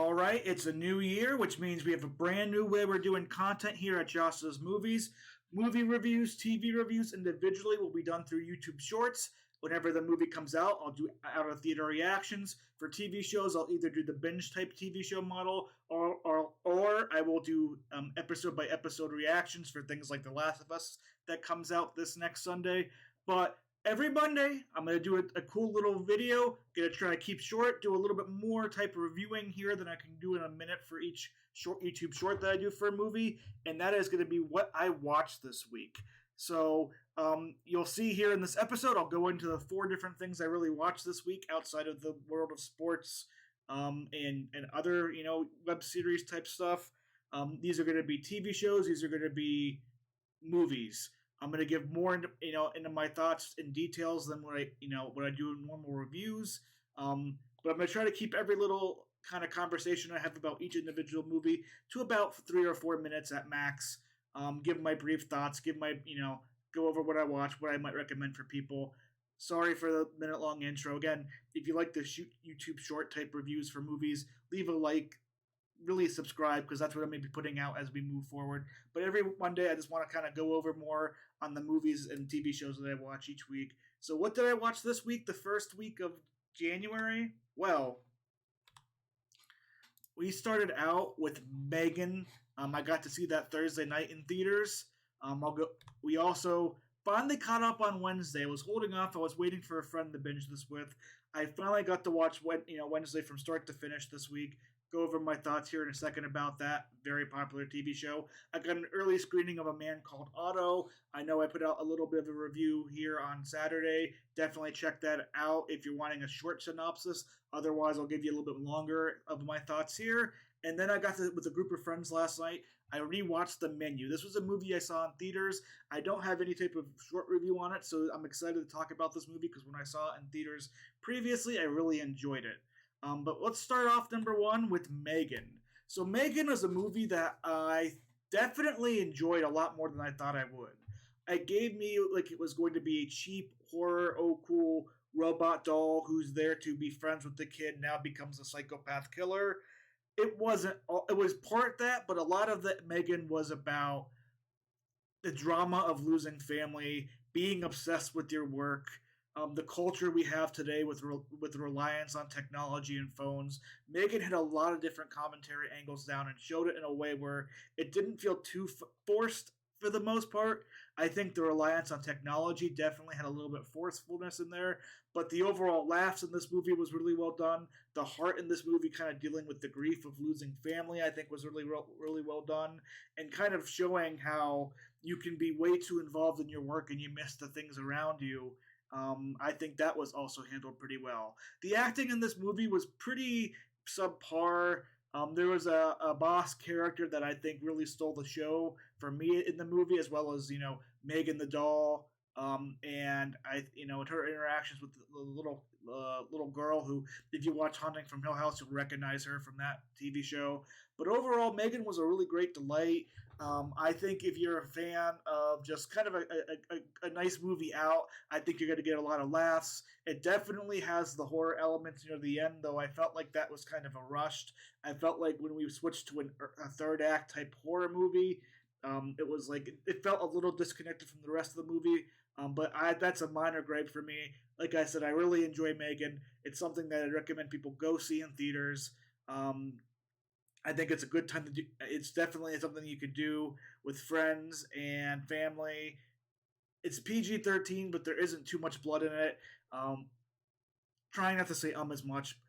All right, it's a new year, which means we have a brand new way we're doing content here at Josh's Movies. Movie reviews, TV reviews individually will be done through YouTube Shorts. Whenever the movie comes out, I'll do out of theater reactions. For TV shows, I'll either do the binge type TV show model or I will do episode by episode reactions for things like The Last of Us that comes out this next Sunday. But every Monday, I'm going to do a cool little video. Going to try to keep short, do a little bit more type of reviewing here than I can do in a minute for each short YouTube short that I do for a movie. And that is going to be what I watched this week. So you'll see here in this episode, I'll go into the 4 different things I really watched this week outside of the world of sports and other, web series type stuff. These are going to be TV shows. These are going to be movies. I'm going to give more into my thoughts and details than what I do in normal reviews. But I'm going to try to keep every little kind of conversation I have about each individual movie to about 3 or 4 minutes at max. Give my brief thoughts, go over what I watched, what I might recommend for people. Sorry for the minute-long intro. Again, if you like the YouTube short type reviews for movies, leave a like, really subscribe, because that's what I'm going to be putting out as we move forward. But every Monday, I just want to kind of go over more on the movies and TV shows that I watch each week. So what did I watch this week, the first week of January? Well, we started out with M3GAN. I got to see that Thursday night in theaters. We also finally caught up on Wednesday. I was holding off. I was waiting for a friend to binge this with. I finally got to watch Wednesday from start to finish this week. Go over my thoughts here in a second about that very popular TV show. I got an early screening of A Man Called Otto. I know I put out a little bit of a review here on Saturday. Definitely check that out if you're wanting a short synopsis. Otherwise, I'll give you a little bit longer of my thoughts here. And then I got to, with a group of friends last night, I rewatched The Menu. This was a movie I saw in theaters. I don't have any type of short review on it, so I'm excited to talk about this movie because when I saw it in theaters previously, I really enjoyed it. But let's start off number 1 with M3GAN. So M3GAN was a movie that I definitely enjoyed a lot more than I thought I would. It gave me like it was going to be a cheap horror, cool robot doll who's there to be friends with the kid, now becomes a psychopath killer. It wasn't. It was part that, but a lot of the M3GAN was about the drama of losing family, being obsessed with your work, the culture we have today with reliance on technology and phones. M3GAN had a lot of different commentary angles down and showed it in a way where it didn't feel too forced for the most part. I think the reliance on technology definitely had a little bit of forcefulness in there, but the overall laughs in this movie was really well done. The heart in this movie kind of dealing with the grief of losing family, I think was really well done, and kind of showing how you can be way too involved in your work and you miss the things around you. I think that was also handled pretty well. The acting in this movie was pretty subpar. There was a boss character that I think really stole the show for me in the movie, as well as M3GAN the doll, and her interactions with the little girl who, if you watch Haunting from Hill House, you'll recognize her from that TV show. But overall, M3GAN was a really great delight. I think if you're a fan of just kind of a nice movie out, I think you're going to get a lot of laughs. It definitely has the horror elements near the end, though I felt like that was kind of a rushed. I felt like when we switched to a third act type horror movie, it was like it felt a little disconnected from the rest of the movie. But that's a minor gripe for me. Like I said, I really enjoy M3GAN. It's something that I recommend people go see in theaters. I think it's a good time to do. It's definitely something you could do with friends and family. It's PG-13, but there isn't too much blood in it. Trying not to say as much.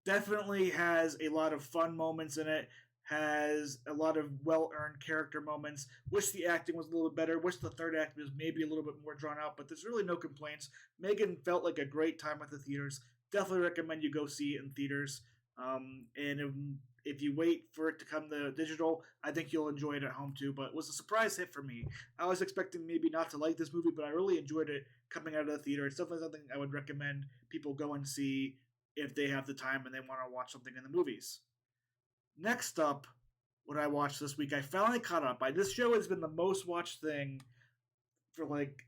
Definitely has a lot of fun moments in it. Has a lot of well-earned character moments. Wish the acting was a little bit better. Wish the third act was maybe a little bit more drawn out, but there's really no complaints. M3GAN felt like a great time at the theaters. Definitely recommend you go see it in theaters. And if you wait for it to come to digital, I think you'll enjoy it at home too. But it was a surprise hit for me. I was expecting maybe not to like this movie, but I really enjoyed it coming out of the theater. It's definitely something I would recommend people go and see if they have the time and they want to watch something in the movies. Next up, what I watched this week, I finally caught up. This show has been the most watched thing for like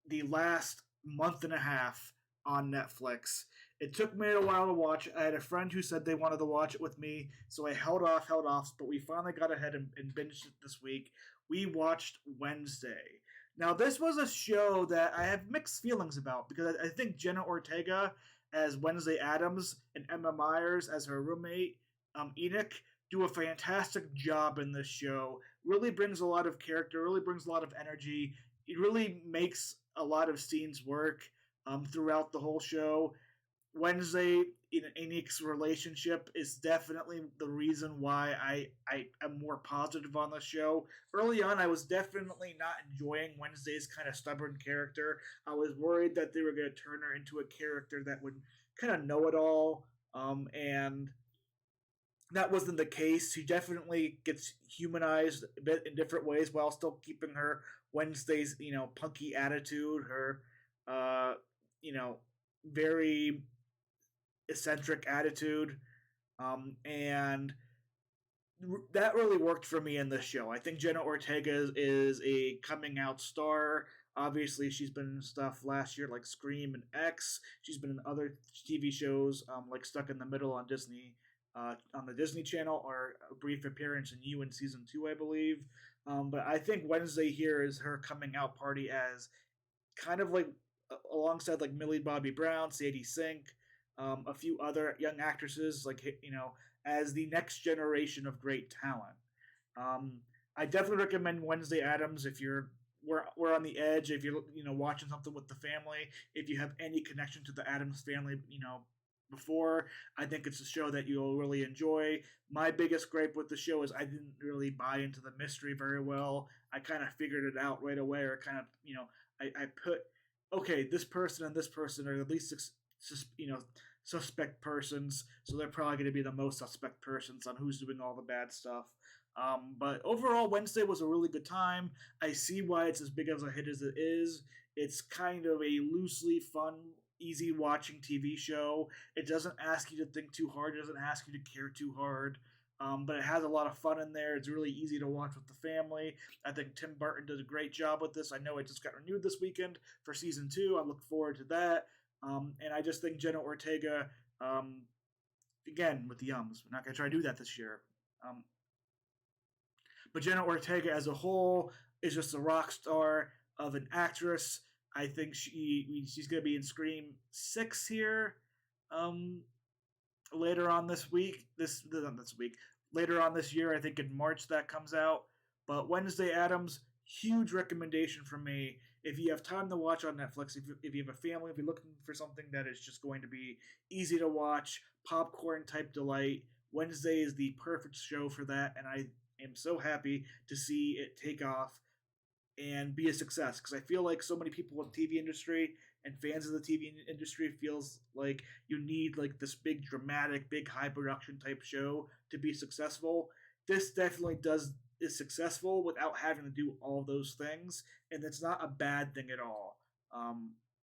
the last month and a half on Netflix. It took me a while to watch. I had a friend who said they wanted to watch it with me, so I held off, but we finally got ahead and binged it this week. We watched Wednesday. Now, this was a show that I have mixed feelings about because I think Jenna Ortega as Wednesday Adams and Emma Myers as her roommate, Enoch, do a fantastic job in this show. Really brings a lot of character, really brings a lot of energy. It really makes a lot of scenes work throughout the whole show. Wednesday in Enoch's relationship is definitely the reason why I am more positive on the show. Early on, I was definitely not enjoying Wednesday's kind of stubborn character. I was worried that they were going to turn her into a character that would kind of know it all, and that wasn't the case. She definitely gets humanized a bit in different ways while still keeping her Wednesday's punky attitude, her uh, very eccentric attitude, and that really worked for me in this show. I think Jenna Ortega is a coming out star. Obviously, she's been in stuff last year like Scream and X. She's been in other TV shows like Stuck in the Middle on Disney, on the Disney Channel, or a brief appearance in You in season 2, I believe. But I think Wednesday here is her coming out party as kind of like alongside like Millie Bobby Brown, Sadie Sink, a few other young actresses, like as the next generation of great talent. I definitely recommend Wednesday Adams if we're on the edge. If you're watching something with the family, if you have any connection to the Adams family, before, I think it's a show that you'll really enjoy. My biggest gripe with the show is I didn't really buy into the mystery very well. I kind of figured it out right away, or kind of I put okay, this person and this person are at least suspect persons, so they're probably going to be the most suspect persons on who's doing all the bad stuff. But overall, Wednesday was a really good time. I see why it's as big as a hit as it is. It's kind of a loosely fun, easy watching TV show. It doesn't ask you to think too hard. It doesn't ask you to care too hard. But it has a lot of fun in there. It's really easy to watch with the family. I think Tim Burton did a great job with this. I know it just got renewed this weekend for season 2. I look forward to that. And I just think Jenna Ortega, again, with the yums, we're not going to try to do that this year. But Jenna Ortega as a whole is just a rock star of an actress. I think she's going to be in Scream 6 here later on this week. Later on this year, I think in March that comes out. But Wednesday Addams, huge recommendation from me. If you have time to watch on Netflix, if you have a family, if you're looking for something that is just going to be easy to watch, popcorn type delight, Wednesday is the perfect show for that, and I am so happy to see it take off and be a success, because I feel like so many people in the TV industry and fans of the TV industry feels like you need like this big dramatic, big high production type show to be successful. This definitely is successful without having to do all those things, and it's not a bad thing at all.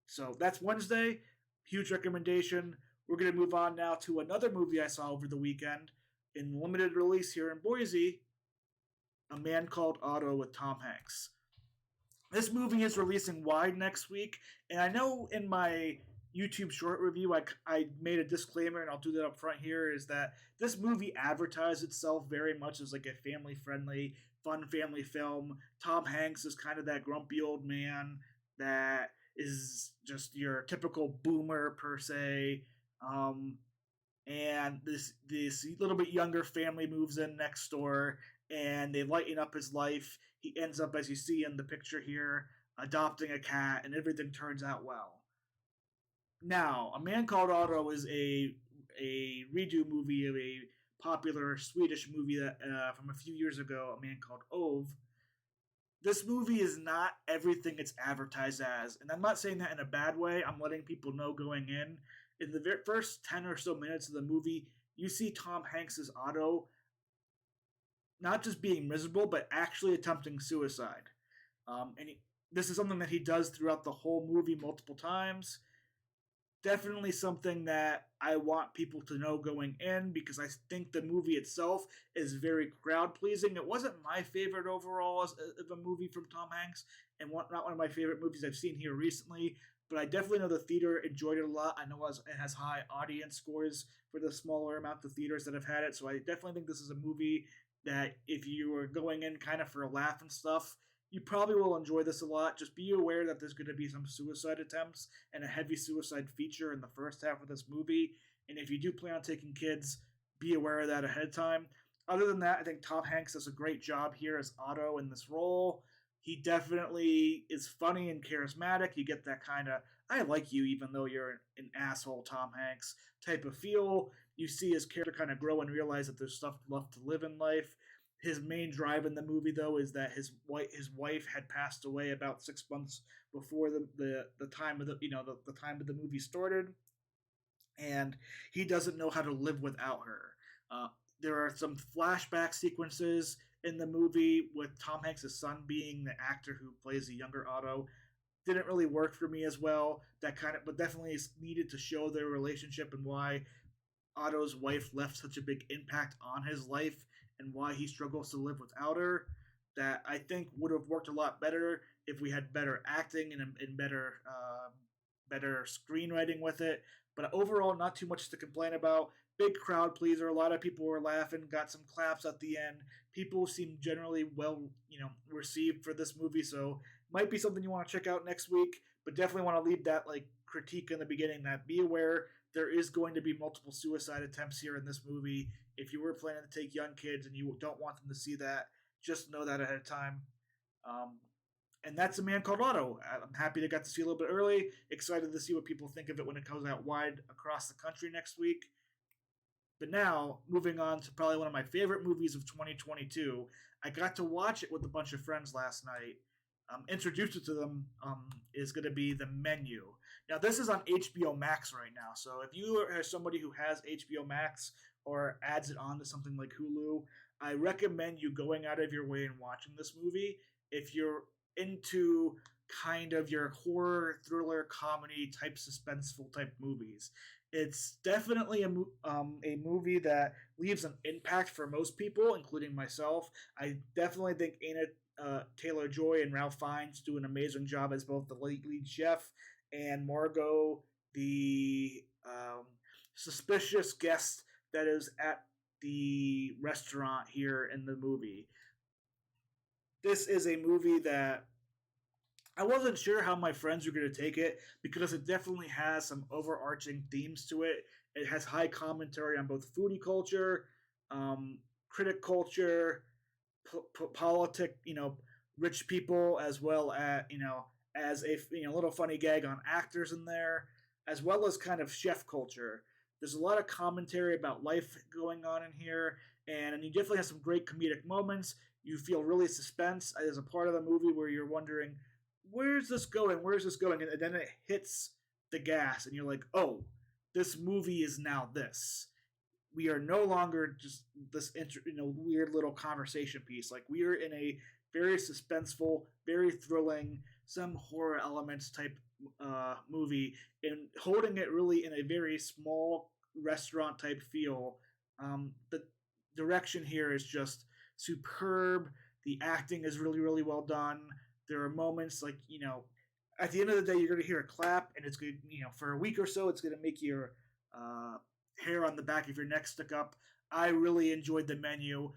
So that's Wednesday. Huge recommendation. We're going to move on now to another movie I saw over the weekend in limited release here in Boise, A Man Called Otto with Tom Hanks. This movie is releasing wide next week, and I know in my YouTube short review I made a disclaimer, and I'll do that up front here, is that this movie advertised itself very much as like a family-friendly, fun family film. Tom Hanks is kind of that grumpy old man that is just your typical boomer per se. And this little bit younger family moves in next door, and they lighten up his life. He ends up, as you see in the picture here, adopting a cat, and everything turns out well. Now, A Man Called Otto is a redo movie of a popular Swedish movie that from a few years ago, A Man Called Ove. This movie is not everything it's advertised as, and I'm not saying that in a bad way. I'm letting people know going in. In the first 10 or so minutes of the movie, you see Tom Hanks' Otto not just being miserable, but actually attempting suicide. This is something that he does throughout the whole movie multiple times. Definitely something that I want people to know going in, because I think the movie itself is very crowd pleasing. It wasn't my favorite overall of a movie from Tom Hanks, and not one of my favorite movies I've seen here recently. but I definitely know the theater enjoyed it a lot. I know it has high audience scores for the smaller amount of theaters that have had it, so I definitely think this is a movie that if you are going in kind of for a laugh and stuff, you probably will enjoy this a lot. Just be aware that there's going to be some suicide attempts and a heavy suicide feature in the first half of this movie. And if you do plan on taking kids, be aware of that ahead of time. Other than that, I think Tom Hanks does a great job here as Otto in this role. He definitely is funny and charismatic. You get that kind of I like you even though you're an asshole, Tom Hanks type of feel. You see his character kind of grow and realize that there's stuff left to live in life. His main drive in the movie, though, is that his wife had passed away about 6 months before the time of the time of the movie started, and he doesn't know how to live without her. Uh, there are some flashback sequences in the movie with Tom Hanks' son being the actor who plays the younger Otto. Didn't really work for me as well. That kind of, but definitely is needed to show their relationship and why Otto's wife left such a big impact on his life and why he struggles to live without her. That I think would have worked a lot better if we had better acting and better screenwriting with it. But overall, not too much to complain about. Big crowd pleaser. A lot of people were laughing. Got some claps at the end. People seem generally well, received for this movie. So might be something you want to check out next week. But definitely want to leave that critique in the beginning that be aware there is going to be multiple suicide attempts here in this movie. If you were planning to take young kids and you don't want them to see that, just know that ahead of time. And that's A Man Called Otto. I'm happy to get to see a little bit early. Excited to see what people think of it when it comes out wide across the country next week. But now, moving on to probably one of my favorite movies of 2022. I got to watch it with a bunch of friends last night. Introduced it to them is going to be The Menu. Now, this is on HBO Max right now. So if you are somebody who has HBO Max or adds it on to something like Hulu, I recommend you going out of your way and watching this movie. If you're into kind of your horror, thriller, comedy type, suspenseful type movies, it's definitely a movie that leaves an impact for most people, including myself. I definitely think Taylor-Joy and Ralph Fiennes do an amazing job as both the lead chef and Margot, the suspicious guest that is at the restaurant here in the movie. This is a movie that I wasn't sure how my friends were going to take it because it definitely has some overarching themes to it. It has high commentary on both foodie culture, critic culture, politic, rich people, as well as a little funny gag on actors in there, as well as kind of chef culture. There's a lot of commentary about life going on in here, and you definitely have some great comedic moments. You feel really suspense as a part of the movie where you're wondering, where's this going? Where's this going? And then it hits the gas, and you're like, oh, this movie is now this. We are no longer just this weird little conversation piece. Like, we are in a very suspenseful, very thrilling, some horror elements type movie, and holding it really in a very small restaurant type feel. The direction here is just superb. The acting is really, really well done. There are moments at the end of the day, you're going to hear a clap, and it's good. For a week or so, it's going to make your hair on the back of your neck stick up. I really enjoyed The Menu.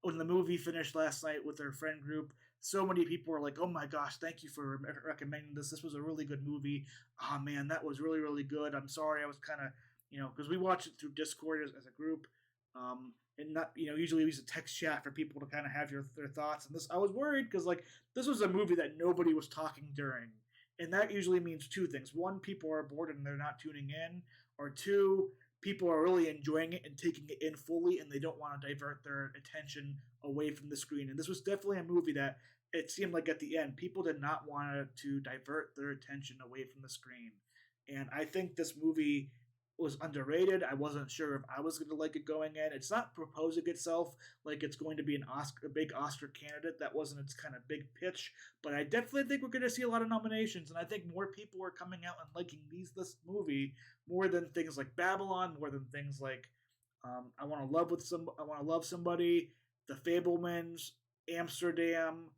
When the movie finished last night with our friend group, so many people were like, "Oh my gosh, thank you for recommending this. This was a really good movie. Oh man, that was really, really good. I'm sorry, I was kind of, because we watched it through Discord as a group, and not, usually we use a text chat for people to kind of have their thoughts. And this, I was worried because this was a movie that nobody was talking during, and that usually means two things: one, people are bored and they're not tuning in, or two, people are really enjoying it and taking it in fully, and they don't want to divert their attention away from the screen. And this was definitely a movie that it seemed like at the end, people did not want to divert their attention away from the screen. And I think this movie was underrated. I wasn't sure if I was going to like it going in. It's not proposing itself like it's going to be a big Oscar candidate. That wasn't its kind of big pitch. But I definitely think we're going to see a lot of nominations, and I think more people are coming out and liking this movie more than things like Babylon, more than things like I Want to Love Somebody, The Fablemans, Amsterdam,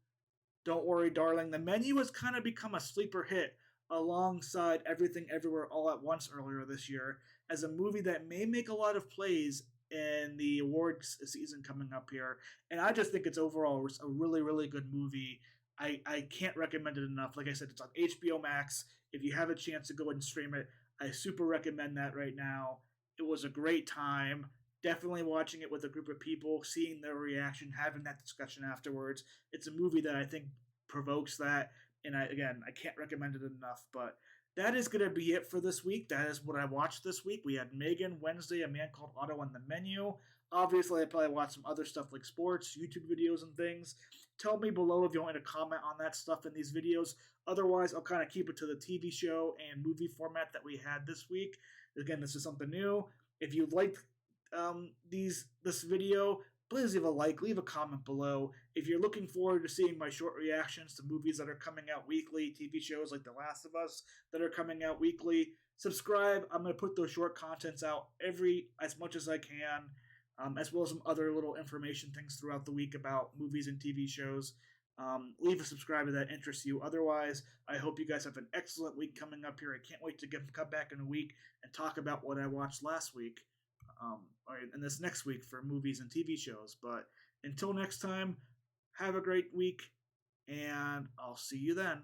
Don't Worry, Darling. The Menu has kind of become a sleeper hit alongside Everything Everywhere All at Once earlier this year as a movie that may make a lot of plays in the awards season coming up here. And I just think it's overall a really, really good movie. I can't recommend it enough. Like I said, it's on HBO Max. If you have a chance to go and stream it, I super recommend that right now. It was a great time. Definitely watching it with a group of people, seeing their reaction, having that discussion afterwards. It's a movie that I think provokes that. And I can't recommend it enough. But that is going to be it for this week. That is what I watched this week. We had M3GAN Wednesday, A Man Called Otto on the menu. Obviously, I probably watched some other stuff like sports, YouTube videos, and things. Tell me below if you want me to comment on that stuff in these videos. Otherwise, I'll kind of keep it to the TV show and movie format that we had this week. Again, this is something new. If you liked this video, please leave a like, leave a comment below. If you're looking forward to seeing my short reactions to movies that are coming out weekly, TV shows like The Last of Us that are coming out weekly, subscribe. I'm going to put those short contents out as much as I can, as well as some other little information things throughout the week about movies and TV shows. Leave a subscribe if that interests you. Otherwise, I hope you guys have an excellent week coming up here. I can't wait to come back in a week and talk about what I watched last week. Or in this next week for movies and TV shows. But until next time, have a great week, and I'll see you then.